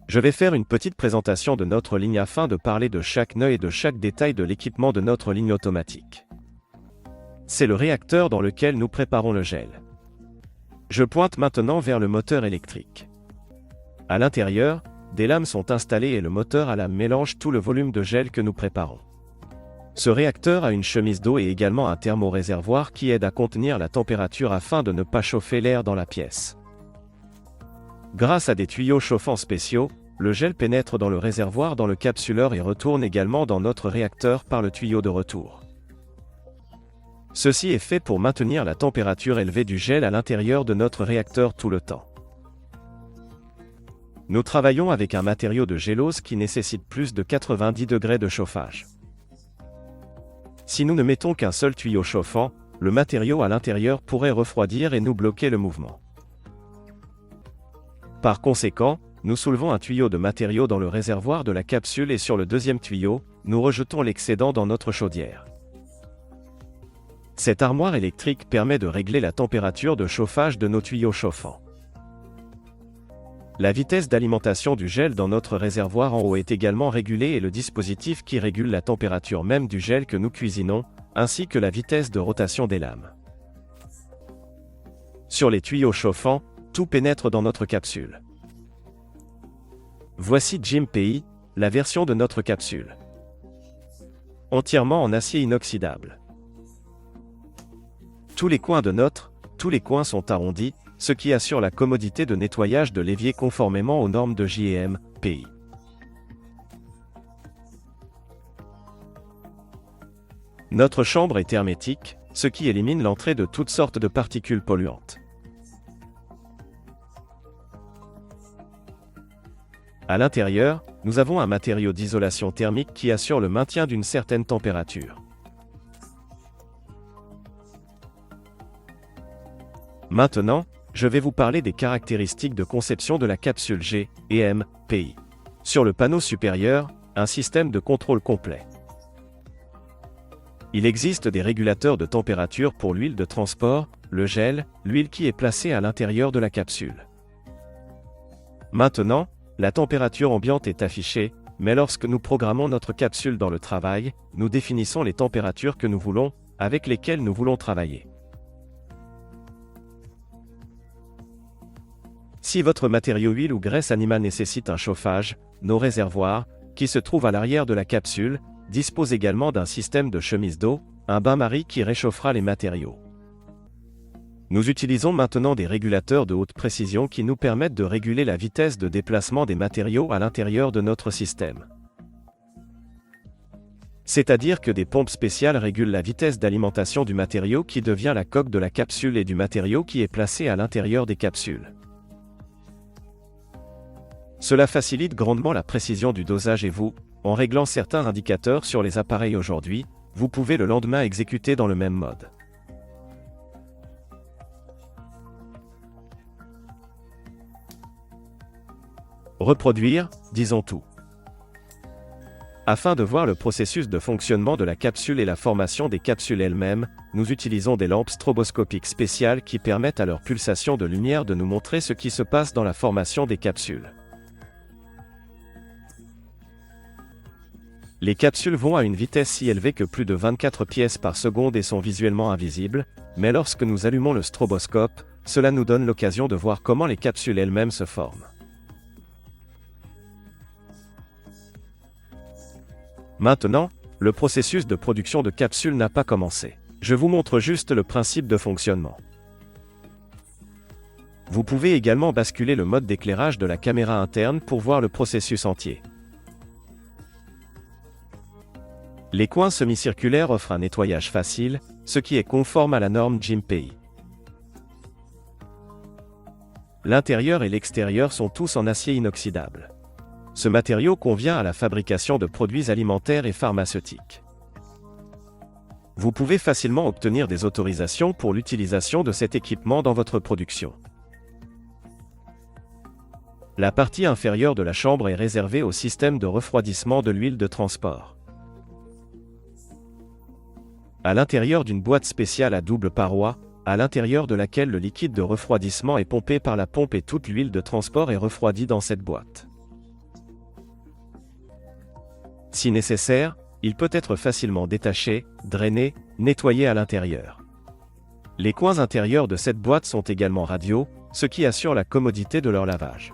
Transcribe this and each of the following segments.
Je vais faire une petite présentation de notre ligne afin de parler de chaque nœud et de chaque détail de l'équipement de notre ligne automatique. C'est le réacteur dans lequel nous préparons le gel. Je pointe maintenant vers le moteur électrique. À l'intérieur, des lames sont installées et le moteur à lame mélange tout le volume de gel que nous préparons. Ce réacteur a une chemise d'eau et également un thermoréservoir qui aide à contenir la température afin de ne pas chauffer l'air dans la pièce. Grâce à des tuyaux chauffants spéciaux, le gel pénètre dans le réservoir dans le capsuleur et retourne également dans notre réacteur par le tuyau de retour. Ceci est fait pour maintenir la température élevée du gel à l'intérieur de notre réacteur tout le temps. Nous travaillons avec un matériau de gélose qui nécessite plus de 90 degrés de chauffage. Si nous ne mettons qu'un seul tuyau chauffant, le matériau à l'intérieur pourrait refroidir et nous bloquer le mouvement. Par conséquent, nous soulevons un tuyau de matériau dans le réservoir de la capsule et sur le deuxième tuyau, nous rejetons l'excédent dans notre chaudière. Cette armoire électrique permet de régler la température de chauffage de nos tuyaux chauffants. La vitesse d'alimentation du gel dans notre réservoir en haut est également régulée et le dispositif qui régule la température même du gel que nous cuisinons, ainsi que la vitesse de rotation des lames. Sur les tuyaux chauffants, tout pénètre dans notre capsule. Voici GIMPI, la version de notre capsule. Entièrement en acier inoxydable. Tous les coins sont arrondis, ce qui assure la commodité de nettoyage de l'évier conformément aux normes de GIMPI. Notre chambre est hermétique, ce qui élimine l'entrée de toutes sortes de particules polluantes. À l'intérieur, nous avons un matériau d'isolation thermique qui assure le maintien d'une certaine température. Maintenant, je vais vous parler des caractéristiques de conception de la capsule GIMPI. Sur le panneau supérieur, un système de contrôle complet. Il existe des régulateurs de température pour l'huile de transport, le gel, l'huile qui est placée à l'intérieur de la capsule. Maintenant, la température ambiante est affichée, mais lorsque nous programmons notre capsule dans le travail, nous définissons les températures que nous voulons, avec lesquelles nous voulons travailler. Si votre matériau huile ou graisse animale nécessite un chauffage, nos réservoirs, qui se trouvent à l'arrière de la capsule, disposent également d'un système de chemise d'eau, un bain-marie qui réchauffera les matériaux. Nous utilisons maintenant des régulateurs de haute précision qui nous permettent de réguler la vitesse de déplacement des matériaux à l'intérieur de notre système. C'est-à-dire que des pompes spéciales régulent la vitesse d'alimentation du matériau qui devient la coque de la capsule et du matériau qui est placé à l'intérieur des capsules. Cela facilite grandement la précision du dosage et vous, en réglant certains indicateurs sur les appareils aujourd'hui, vous pouvez le lendemain exécuter dans le même mode. Reproduire, disons tout. Afin de voir le processus de fonctionnement de la capsule et la formation des capsules elles-mêmes, nous utilisons des lampes stroboscopiques spéciales qui permettent à leur pulsation de lumière de nous montrer ce qui se passe dans la formation des capsules. Les capsules vont à une vitesse si élevée que plus de 24 pièces par seconde et sont visuellement invisibles, mais lorsque nous allumons le stroboscope, cela nous donne l'occasion de voir comment les capsules elles-mêmes se forment. Maintenant, le processus de production de capsules n'a pas commencé. Je vous montre juste le principe de fonctionnement. Vous pouvez également basculer le mode d'éclairage de la caméra interne pour voir le processus entier. Les coins semi-circulaires offrent un nettoyage facile, ce qui est conforme à la norme GIMPI. L'intérieur et l'extérieur sont tous en acier inoxydable. Ce matériau convient à la fabrication de produits alimentaires et pharmaceutiques. Vous pouvez facilement obtenir des autorisations pour l'utilisation de cet équipement dans votre production. La partie inférieure de la chambre est réservée au système de refroidissement de l'huile de transport. À l'intérieur d'une boîte spéciale à double paroi, à l'intérieur de laquelle le liquide de refroidissement est pompé par la pompe et toute l'huile de transport est refroidie dans cette boîte. Si nécessaire, il peut être facilement détaché, drainé, nettoyé à l'intérieur. Les coins intérieurs de cette boîte sont également radiaux, ce qui assure la commodité de leur lavage.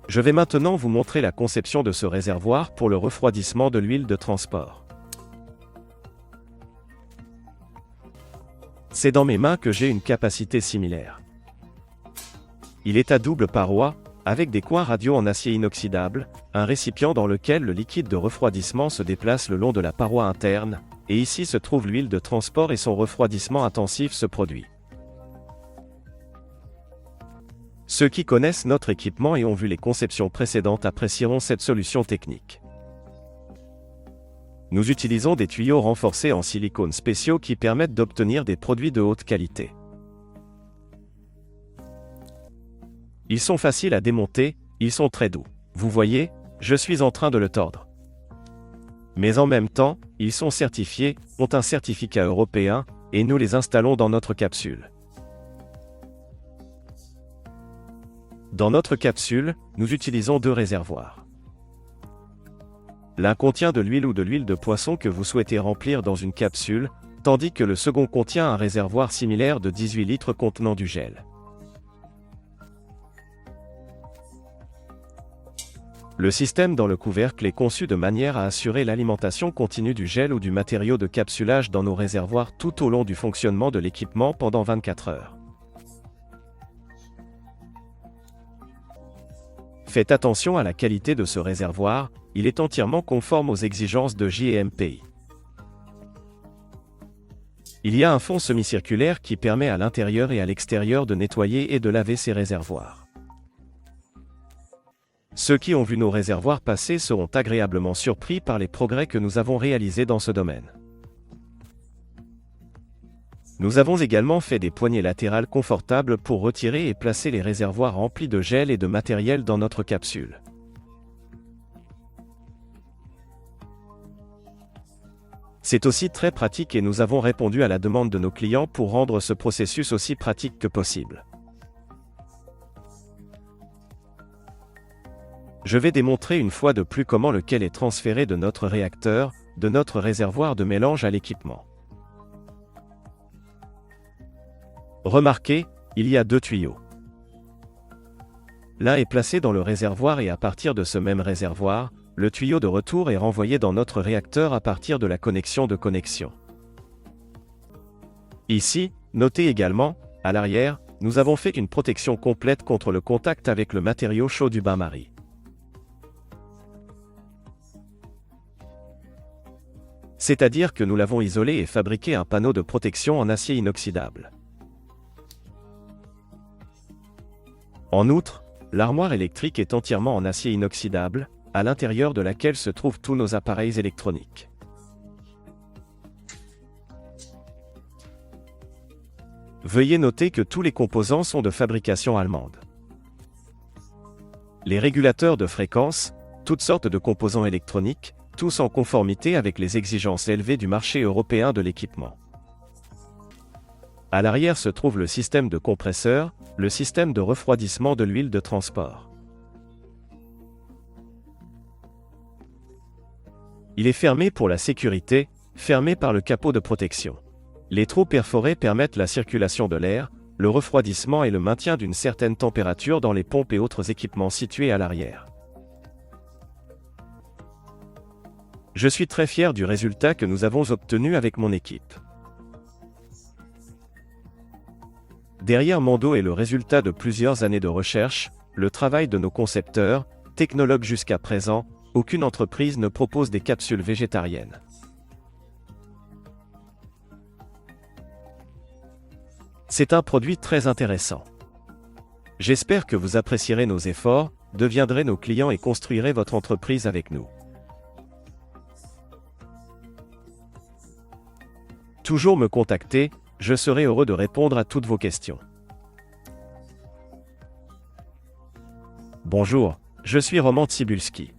Je vais maintenant vous montrer la conception de ce réservoir pour le refroidissement de l'huile de transport. C'est dans mes mains que j'ai une capacité similaire. Il est à double paroi, avec des coins radiaux en acier inoxydable, un récipient dans lequel le liquide de refroidissement se déplace le long de la paroi interne, et ici se trouve l'huile de transport et son refroidissement intensif se produit. Ceux qui connaissent notre équipement et ont vu les conceptions précédentes apprécieront cette solution technique. Nous utilisons des tuyaux renforcés en silicone spéciaux qui permettent d'obtenir des produits de haute qualité. Ils sont faciles à démonter, ils sont très doux. Vous voyez, je suis en train de le tordre. Mais en même temps, ils sont certifiés, ont un certificat européen, et nous les installons dans notre capsule. Dans notre capsule, nous utilisons 2 réservoirs. L'un contient de l'huile ou de l'huile de poisson que vous souhaitez remplir dans une capsule, tandis que le second contient un réservoir similaire de 18 litres contenant du gel. Le système dans le couvercle est conçu de manière à assurer l'alimentation continue du gel ou du matériau de capsulage dans nos réservoirs tout au long du fonctionnement de l'équipement pendant 24 heures. Faites attention à la qualité de ce réservoir, il est entièrement conforme aux exigences de JMPI. Il y a un fond semi-circulaire qui permet à l'intérieur et à l'extérieur de nettoyer et de laver ces réservoirs. Ceux qui ont vu nos réservoirs passer seront agréablement surpris par les progrès que nous avons réalisés dans ce domaine. Nous avons également fait des poignées latérales confortables pour retirer et placer les réservoirs remplis de gel et de matériel dans notre capsule. C'est aussi très pratique et nous avons répondu à la demande de nos clients pour rendre ce processus aussi pratique que possible. Je vais démontrer une fois de plus comment le gel est transféré de notre réacteur, de notre réservoir de mélange à l'équipement. Remarquez, il y a 2 tuyaux. L'un est placé dans le réservoir et à partir de ce même réservoir, le tuyau de retour est renvoyé dans notre réacteur à partir de la connexion de connexion. Ici, notez également, à l'arrière, nous avons fait une protection complète contre le contact avec le matériau chaud du bain-marie. C'est-à-dire que nous l'avons isolé et fabriqué un panneau de protection en acier inoxydable. En outre, l'armoire électrique est entièrement en acier inoxydable, à l'intérieur de laquelle se trouvent tous nos appareils électroniques. Veuillez noter que tous les composants sont de fabrication allemande. Les régulateurs de fréquence, toutes sortes de composants électroniques, tous en conformité avec les exigences élevées du marché européen de l'équipement. À l'arrière se trouve le système de compresseur, le système de refroidissement de l'huile de transport. Il est fermé pour la sécurité, fermé par le capot de protection. Les trous perforés permettent la circulation de l'air, le refroidissement et le maintien d'une certaine température dans les pompes et autres équipements situés à l'arrière. Je suis très fier du résultat que nous avons obtenu avec mon équipe. Derrière mon dos est le résultat de plusieurs années de recherche, le travail de nos concepteurs, technologues jusqu'à présent, aucune entreprise ne propose des capsules végétariennes. C'est un produit très intéressant. J'espère que vous apprécierez nos efforts, deviendrez nos clients et construirez votre entreprise avec nous. Toujours me contacter, je serai heureux de répondre à toutes vos questions. Bonjour, je suis Roman Tsibulski.